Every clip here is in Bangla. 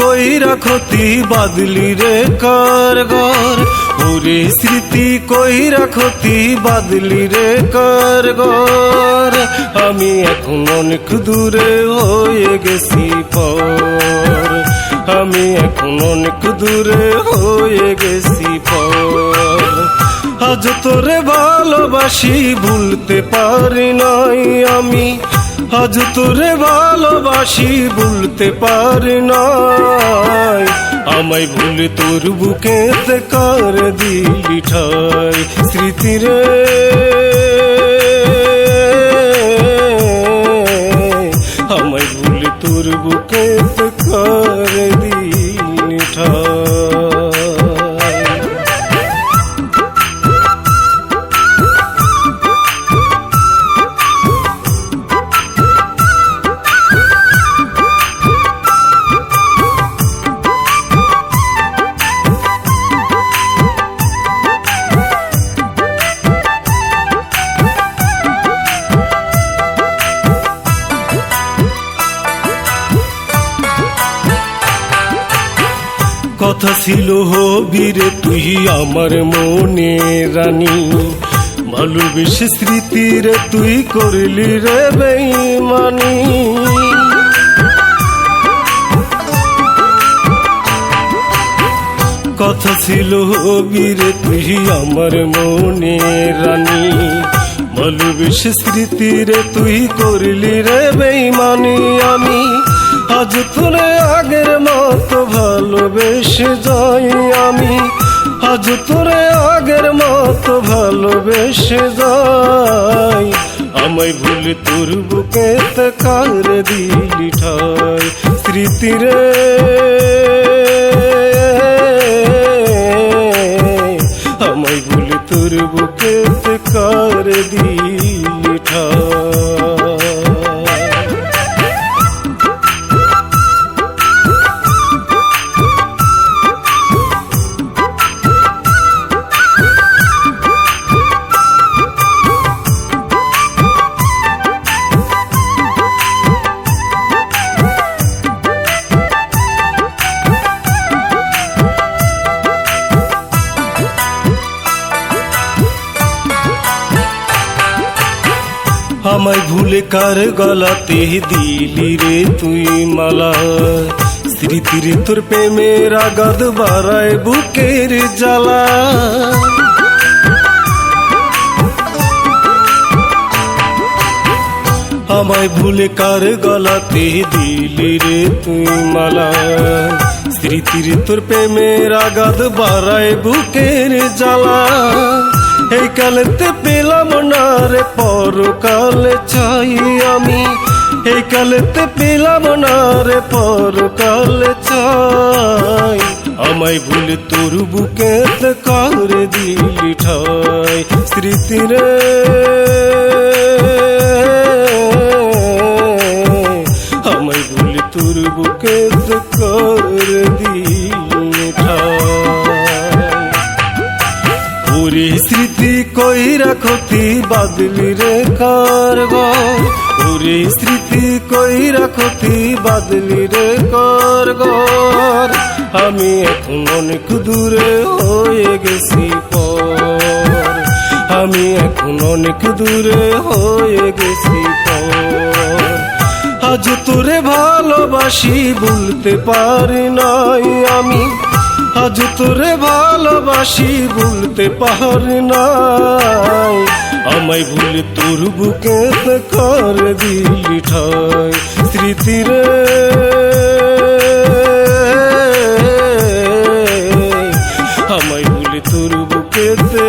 কইরা ক্ষতি বাদলি রে কার ঘর, ওরে স্মৃতি কইরা ক্ষতি বাদলি রে কার ঘর। আমি এখন অনেক দূরে হয়ে গেছি পর, আমি এখন অনেক দূরে হয়ে গেছি পর। আজ তোরে ভালোবাসি ভুলতে পারি নাই আমি, আজ তোরে ভালোবাসি ভুলতে পারি নাই। আমায় ভুলে তোর বুকেতে কার দিলি ঠাই, স্মৃতি রে আমায় ভুলে তোর বুকেতে কার দিলি ঠাই। কথা ছিল হবি রে তুই আমার মনে রানী, ভালোবেসে স্মৃতি রে তুই করলি রে বেঈমানি। কথা ছিল হবি রে তুই আমার মনে রানী, ভালোবেসে স্মৃতি রে তুই করলি রে বেঈমানি। আমি আজ তোরে আগের মতো ভালোবেসে যাই, আমি আজ তোরে আগের মতো ভালোবেসে যাই। আমায় ভুলে তোর বুকেতে কার দিলি ঠাই, স্মৃতি রে আমায় ভুলে তোর বুকেতে কার দিলি ঠাই। আমায় ভুলে কার গলাতে দিলি রে তুই মালা, স্মৃতির তোর প্রেমের আগাদ বাড়ায় বুকের জ্বালা। আমায় ভুলে কার গলাতে দিলি রে তুই মালা, স্মৃতির তোর প্রেমের আগাদ বাড়ায় বুকের জ্বালা। এই কালেতে পেলাম না রে পরকালে চাই আমি, এই কালেতে পেলাম না রে পরকালে চাই। আমায় ভুলে তোর বুকেতে কার দিলি ঠাই, স্মৃতি রে আমায় ভুলে তোর বুকেতে কার দিলি ঠাই। ওরে স্মৃতি কইরা ক্ষতি বাদলি রে কার ঘর, ওরে স্মৃতি কইরা ক্ষতি বাদলি রে কার ঘর। আমি এখন অনেক দূরে হয়ে গেছি পর, আমি এখন অনেক দূরে হয়ে গেছি পর। আজ তোরে ভালোবাসি ভুলতে পারি নাই আমি, আজ তোরে ভালোবাসি ভুলতে পারি নাই। আমায় ভুলে তোর বুকেতে কার দিলি ঠাই, স্মৃতি রে আমায় ভুলে তোর বুকেতে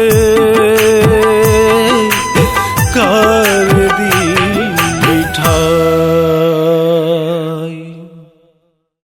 কার